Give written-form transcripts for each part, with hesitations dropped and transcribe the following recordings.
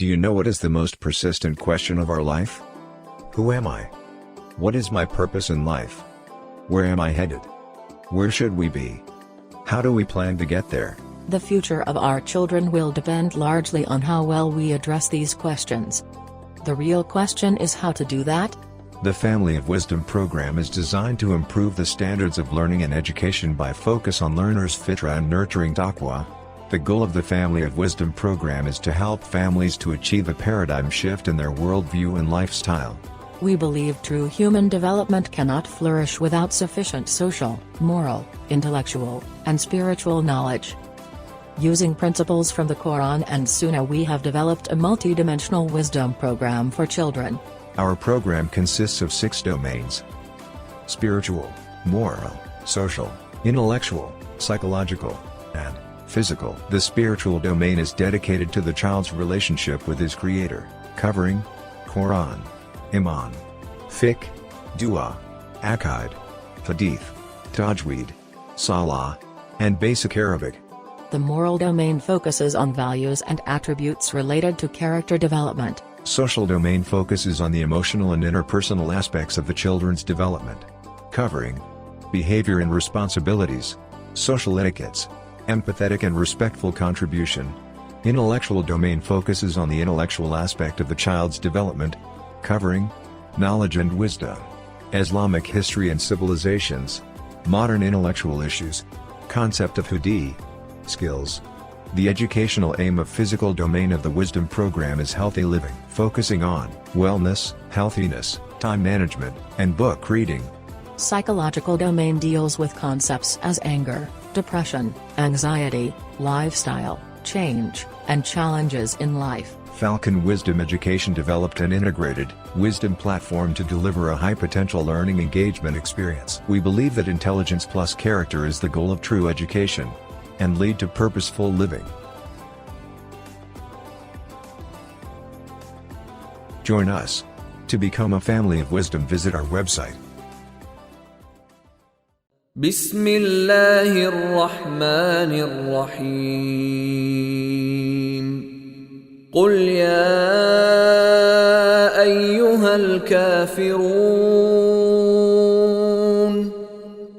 Do you know what is the most persistent question of our life? Who am I? What is my purpose in life? Where am I headed? Where should we be? How do we plan to get there? The future of our children will depend largely on how well we address these questions. The real question is how to do that. The Family of Wisdom program is designed to improve the standards of learning and education by focus on learners' fitra and nurturing taqwa. The goal of the Family of Wisdom program is to help families to achieve a paradigm shift in their worldview and lifestyle. We believe true human development cannot flourish without sufficient social, moral, intellectual, and spiritual knowledge. Using principles from the Quran and Sunnah, we have developed a multidimensional wisdom program for children. Our program consists of 6 domains: spiritual, moral, social, intellectual, psychological, and physical. The spiritual domain is dedicated to the child's relationship with his creator, covering Quran, Iman, Fiqh, Dua, Aqaid, Hadith, Tajweed, Salah, and basic Arabic. The moral domain focuses on values and attributes related to character development. Social domain focuses on the emotional and interpersonal aspects of the children's development, covering behavior and responsibilities, social etiquettes, empathetic and respectful contribution. Intellectual domain focuses on the intellectual aspect of the child's development, covering knowledge and wisdom, Islamic history and civilizations, modern intellectual issues, concept of hudi, skills. The educational aim of physical domain of the Wisdom program is healthy living, focusing on wellness, healthiness, time management, and book reading. Psychological domain deals with concepts as anger, depression, anxiety, lifestyle change, and challenges in life. Falcon Wisdom Education developed an integrated wisdom platform to deliver a high-potential learning engagement experience. We believe that intelligence plus character is the goal of true education and lead to purposeful living. Join us. To become a family of wisdom, visit our website. بسم الله الرحمن الرحيم قل يا أيها الكافرون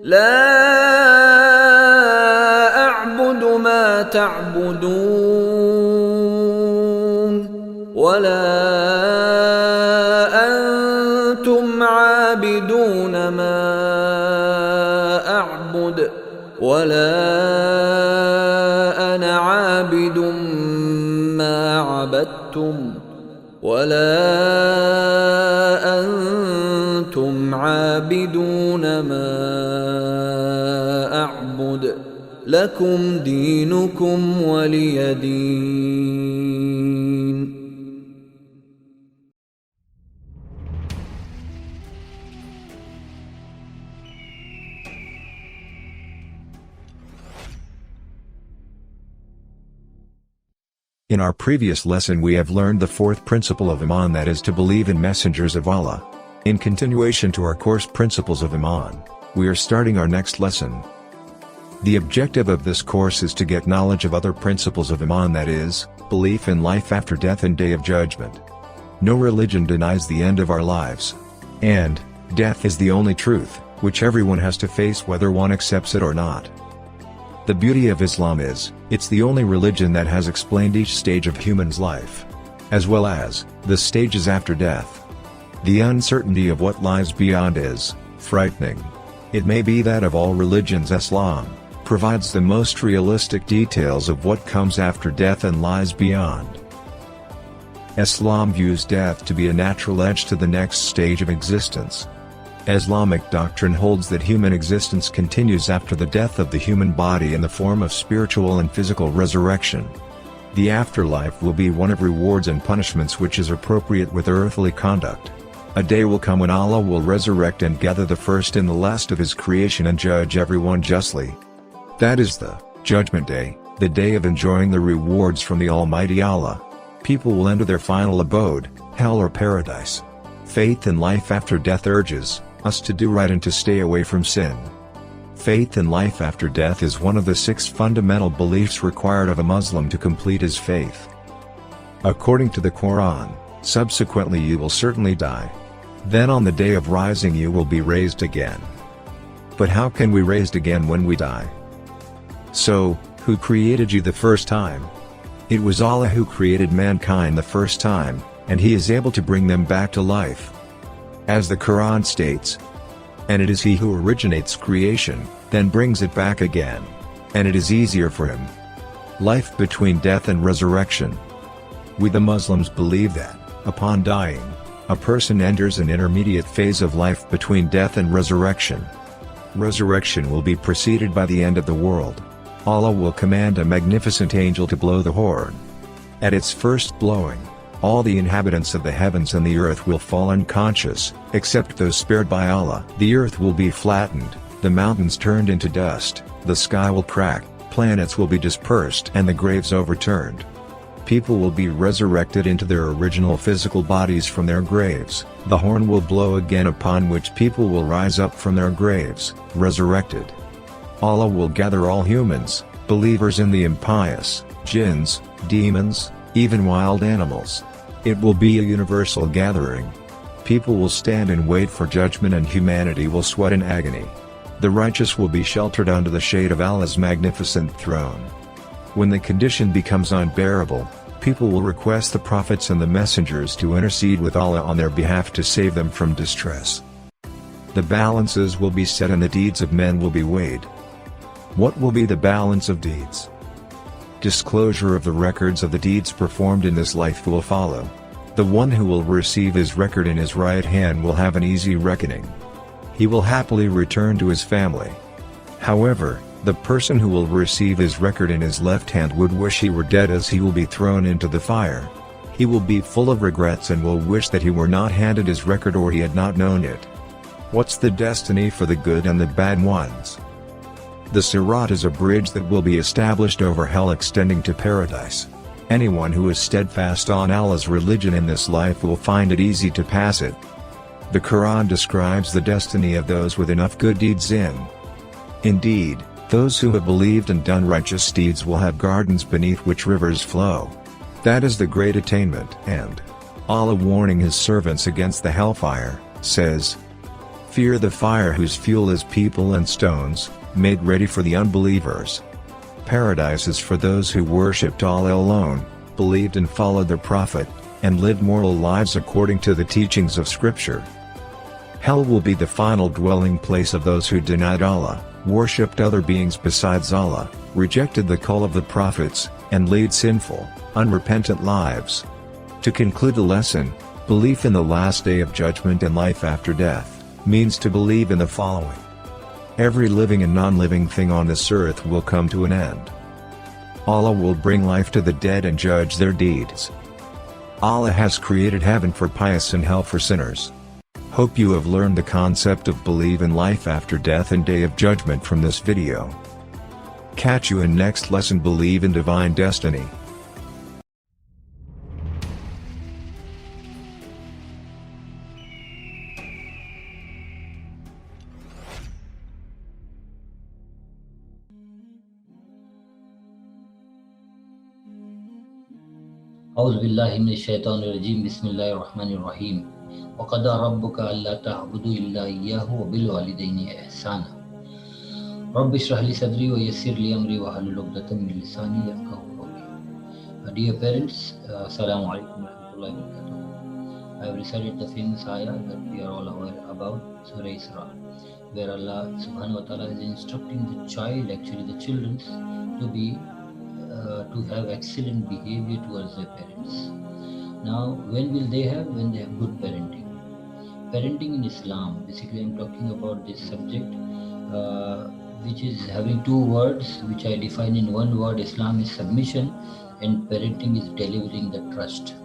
لا أعبد ما تعبدون ولا أنتم عابدون ما أعبد ولا أنا عابد ما عبدتم ولا أنتم عابدون ما أعبد لكم دينكم ولي دين. In our previous lesson we have learned the 4th principle of Iman, that is to believe in messengers of Allah. In continuation to our course Principles of Iman, we are starting our next lesson. The objective of this course is to get knowledge of other principles of Iman, that is, belief in life after death and Day of Judgment. No religion denies the end of our lives. And death is the only truth, which everyone has to face whether one accepts it or not. The beauty of Islam is, it's the only religion that has explained each stage of human's life, as well as the stages after death. The uncertainty of what lies beyond is frightening. It may be that of all religions Islam provides the most realistic details of what comes after death and lies beyond. Islam views death to be a natural edge to the next stage of existence. Islamic doctrine holds that human existence continues after the death of the human body in the form of spiritual and physical resurrection. The afterlife will be one of rewards and punishments which is appropriate with earthly conduct. A day will come when Allah will resurrect and gather the first and the last of His creation and judge everyone justly. That is the Judgment Day, the day of enjoying the rewards from the Almighty Allah. People will enter their final abode, hell or paradise. Faith in life after death urges us to do right and to stay away from sin. Faith in life after death is one of the 6 fundamental beliefs required of a Muslim to complete his faith. According to the Quran, subsequently you will certainly die. Then on the day of rising you will be raised again. But how can we raised again when we die? So, who created you the first time? It was Allah who created mankind the first time, and He is able to bring them back to life. As the Quran states, and it is He who originates creation, then brings it back again. And it is easier for Him. Life between death and resurrection. We the Muslims believe that, upon dying, a person enters an intermediate phase of life between death and resurrection. Resurrection will be preceded by the end of the world. Allah will command a magnificent angel to blow the horn. At its first blowing, all the inhabitants of the heavens and the earth will fall unconscious, except those spared by Allah. The earth will be flattened, the mountains turned into dust, the sky will crack, planets will be dispersed and the graves overturned. People will be resurrected into their original physical bodies from their graves. The horn will blow again, upon which people will rise up from their graves, resurrected. Allah will gather all humans, believers and the impious, jinns, demons, even wild animals. It will be a universal gathering. People will stand and wait for judgment and humanity will sweat in agony. The righteous will be sheltered under the shade of Allah's magnificent throne. When the condition becomes unbearable, people will request the prophets and the messengers to intercede with Allah on their behalf to save them from distress. The balances will be set and the deeds of men will be weighed. What will be the balance of deeds? Disclosure of the records of the deeds performed in this life will follow. The one who will receive his record in his right hand will have an easy reckoning. He will happily return to his family. However, the person who will receive his record in his left hand would wish he were dead, as he will be thrown into the fire. He will be full of regrets and will wish that he were not handed his record or he had not known it. What's the destiny for the good and the bad ones? The Sirat is a bridge that will be established over hell extending to paradise. Anyone who is steadfast on Allah's religion in this life will find it easy to pass it. The Quran describes the destiny of those with enough good deeds in. Indeed, those who have believed and done righteous deeds will have gardens beneath which rivers flow. That is the great attainment. And Allah, warning His servants against the hellfire, says, "Fear the fire whose fuel is people and stones, made ready for the unbelievers. Paradise is for those who worshipped Allah alone, believed and followed their Prophet, and lived moral lives according to the teachings of Scripture. Hell will be the final dwelling place of those who denied Allah, worshipped other beings besides Allah, rejected the call of the prophets, and lead sinful, unrepentant lives." To conclude the lesson, belief in the last day of judgment and life after death means to believe in the following. Every living and non-living thing on this earth will come to an end. Allah will bring life to the dead and judge their deeds. Allah has created heaven for pious and hell for sinners. Hope you have learned the concept of believe in life after death and day of judgment from this video. Catch you in next lesson. Believe in divine destiny. أعوذ بالله من الشيطان الرجيم بسم الله الرحمن الرحيم وقضى ربك ألا تعبدوا إلا إياه وبالوالدين إحسانا رب اشرح لي صدري ويسر لي أمري واحلل عقدة من لساني يفقهوا قولي. Dear parents, Assalamu alaikum warahmatullahi wabarakatuh. I have recited the famous ayah that we are all aware about, Surah Isra, where Allah subhanahu wa ta'ala is instructing the child, actually the children, to have excellent behavior towards their parents. Now, when will they have? When they have good parenting. Parenting in Islam, basically I'm talking about this subject, which is having two words, which I define in one word. Islam is submission and parenting is delivering the trust.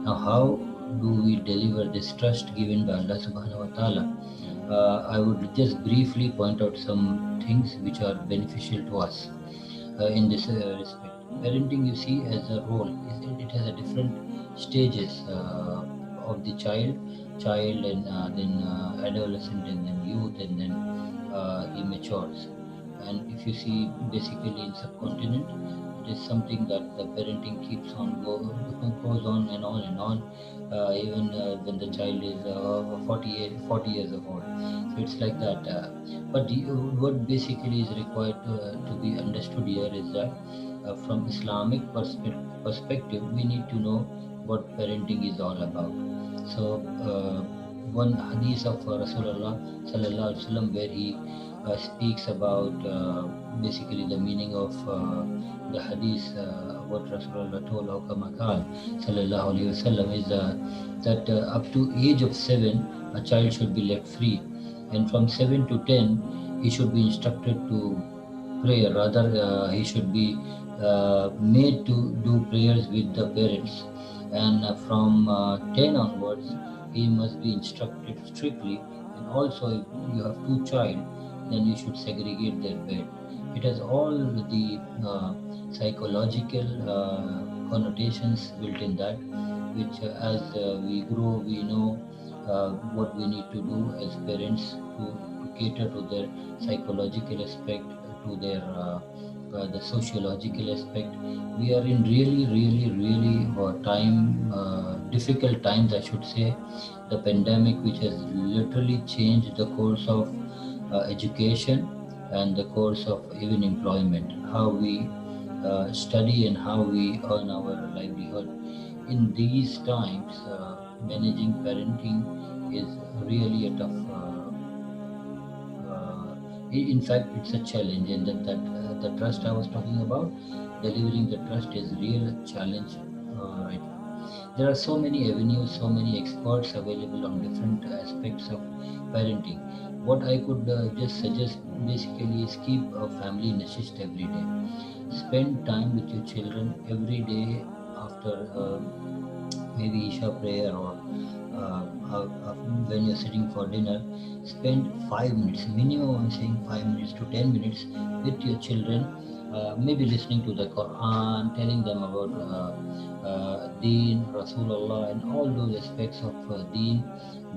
Now, how do we deliver this trust given by Allah subhanahu wa ta'ala? I would just briefly point out some things which are beneficial to us in this respect. Parenting, you see, has a role. It has a different stages of the child and then adolescent and then youth and then he matures. And if you see basically in subcontinent, it is something that the parenting keeps on goes on and on and on, even when the child is 40 years of old. So it's like that. What basically is required to be understood here is that from Islamic perspective, we need to know what parenting is all about. So one hadith of Rasulullah sallallahu alaihi wasallam where he speaks about basically the meaning of the hadith, what Rasulullah told Hukam sallallahu alaihi wasallam is that up to age of 7 a child should be left free, and from 7 to 10 he should be instructed to pray, rather he should be made to do prayers with the parents, and from 10 onwards he must be instructed strictly, and also if you have two child, then you should segregate their bed. It has all the psychological connotations built in that, which as we grow, we know what we need to do as parents to cater to their psychological aspect, to their the sociological aspect. We are in really difficult times, I should say. The pandemic, which has literally changed the course of education and the course of even employment, how we study and how we earn our livelihood. In these times, managing parenting is really a tough. In fact, it's a challenge, and the trust I was talking about, delivering the trust is real challenge right now. There are so many avenues, so many experts available on different aspects of parenting. What I could just suggest basically is keep a family nashist every day. Spend time with your children every day after maybe Isha prayer, or when you're sitting for dinner. Spend 5 minutes, minimum I'm saying 5 minutes to 10 minutes with your children, maybe listening to the Quran, telling them about Deen, Rasulullah, and all those aspects of Deen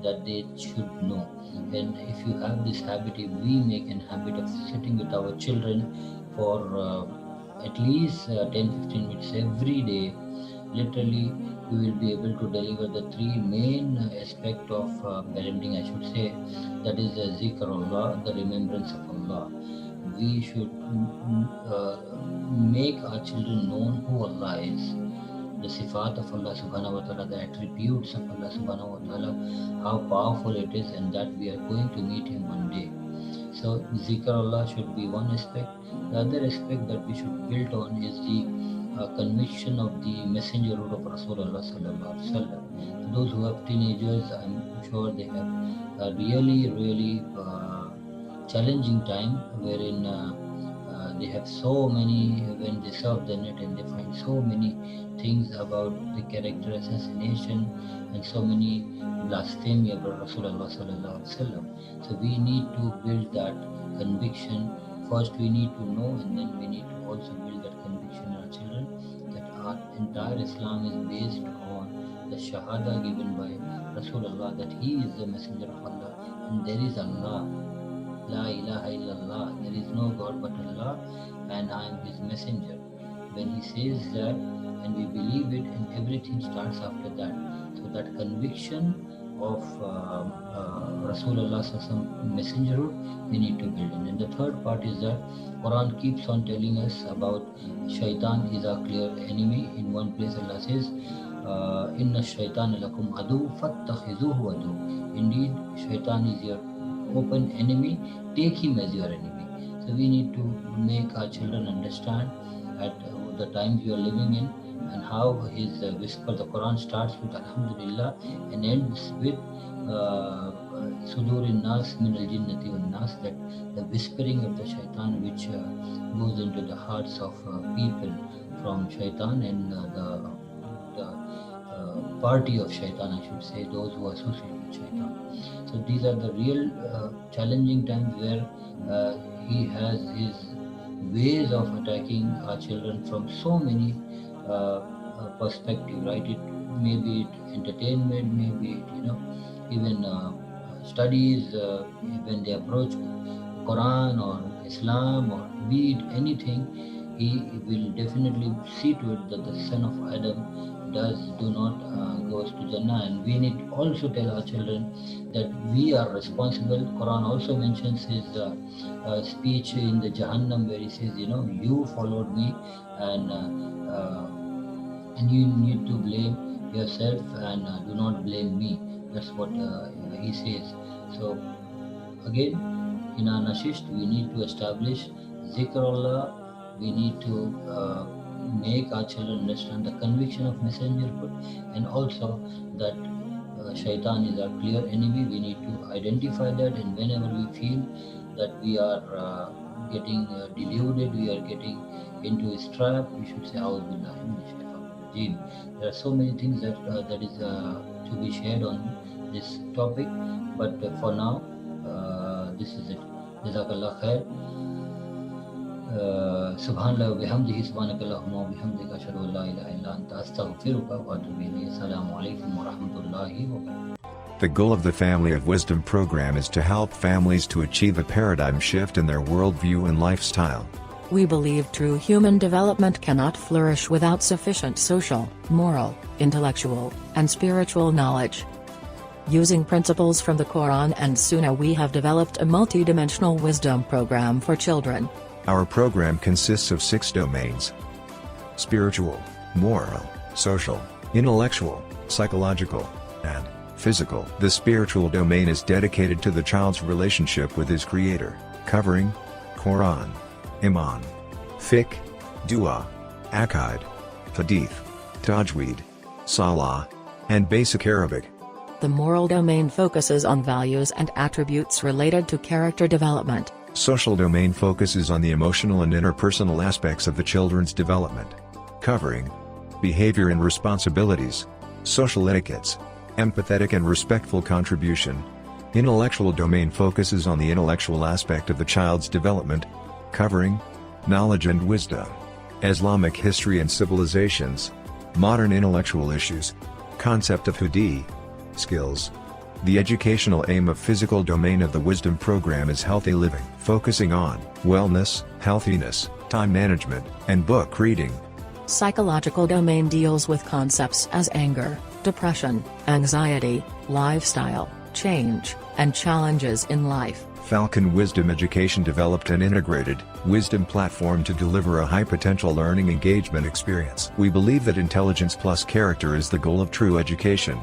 that they should know. And if you have this habit, if we make an habit of sitting with our children for at least 10-15 minutes every day, literally we will be able to deliver the three main aspect of parenting, I should say. That is zikrullah, the remembrance of Allah. We should make our children known who Allah is, the sifat of Allah subhanahu wa ta'ala, the attributes of Allah subhanahu wa ta'ala, how powerful it is, and that we are going to meet him one day. So zikrullah should be one aspect. The other aspect that we should build on is the conviction of the messengerhood of Rasulullah sallallahu alaihi wasallam. Those who have teenagers, I'm sure they have a really challenging time, wherein they have so many, when they surf the net and they find so many things about the character assassination and so many blasphemy about Rasulullah sallallahu alaihi wasallam. So we need to build that conviction. First we need to know, and then we need to also build that conviction in our children, that our entire Islam is based on the Shahada given by Rasulullah, that he is the messenger of Allah and there is Allah. La ilaha illallah, there is no God but Allah, and I am his messenger. When he says that, and we believe it, and everything starts after that. So that conviction of Rasulullah's messengerhood, we need to build in. And the third part is that Quran keeps on telling us about Shaitan is our clear enemy. In one place Allah says, Inna shaitan lakum adu fattakhizuhu adu. Indeed, Shaitan is your open enemy, take him as your enemy. So we need to make our children understand at the times we are living in, and how his whisper, the Quran starts with Alhamdulillah and ends with Sudurin Nas min al Jinnati wal Nas, that the whispering of the Shaitan which goes into the hearts of people from Shaitan, and the party of Shaitan, I should say, those who associate with Shaitan. So these are the real challenging times where he has his ways of attacking our children from so many perspective, right? It maybe it entertainment, maybe it, even studies when they approach Quran or Islam or be it anything, he will definitely see to it that the son of Adam do not goes to Jannah. And we need also tell our children that we are responsible. Quran also mentions his speech in the Jahannam, where he says, you followed me, and you need to blame yourself, and do not blame me. That's what he says. So again, in our nashish, we need to establish zikr Allah. We need to make our children understand the conviction of messengerhood, and also that shaitan is our clear enemy. We need to identify that, and whenever we feel that we are getting deluded, we are getting into his trap, we should say, "A'udhu billahi minash shaitanir rajeem." There are so many things that is to be shared on this topic, but for now, this is it. Jazakallah khair. Subhanallah wa bihamdihi, subhanakallahumma wa bihamdika, ashhadu an la ilaha illa anta, astaghfiruka wa atubu ilayk. Assalamu alaikum wa rahmatullahi wa barakatuh. The goal of the Family of Wisdom program is to help families to achieve a paradigm shift in their worldview and lifestyle. We believe true human development cannot flourish without sufficient social, moral, intellectual, and spiritual knowledge. Using principles from the Quran and Sunnah, we have developed a multidimensional wisdom program for children. Our program consists of 6 domains: spiritual, moral, social, intellectual, psychological, and physical. The spiritual domain is dedicated to the child's relationship with his creator, covering Quran, Iman, Fiqh, Dua, Aqaid, Hadith, Tajweed, Salah, and basic Arabic. The moral domain focuses on values and attributes related to character development. Social domain focuses on the emotional and interpersonal aspects of the children's development, covering behavior and responsibilities, social etiquettes, empathetic and respectful contribution. Intellectual domain focuses on the intellectual aspect of the child's development, covering knowledge and wisdom, Islamic history and civilizations, modern intellectual issues, concept of hudi, skills. The educational aim of physical domain of the wisdom program is healthy living, focusing on wellness, healthiness, time management, and book reading. Psychological domain deals with concepts as anger, depression, anxiety, lifestyle change, and challenges in life. Falcon Wisdom Education developed an integrated wisdom platform to deliver a high-potential learning engagement experience. We believe that intelligence plus character is the goal of true education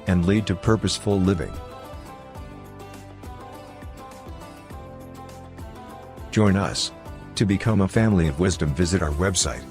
and lead to purposeful living. Join us. To become a family of wisdom, visit our website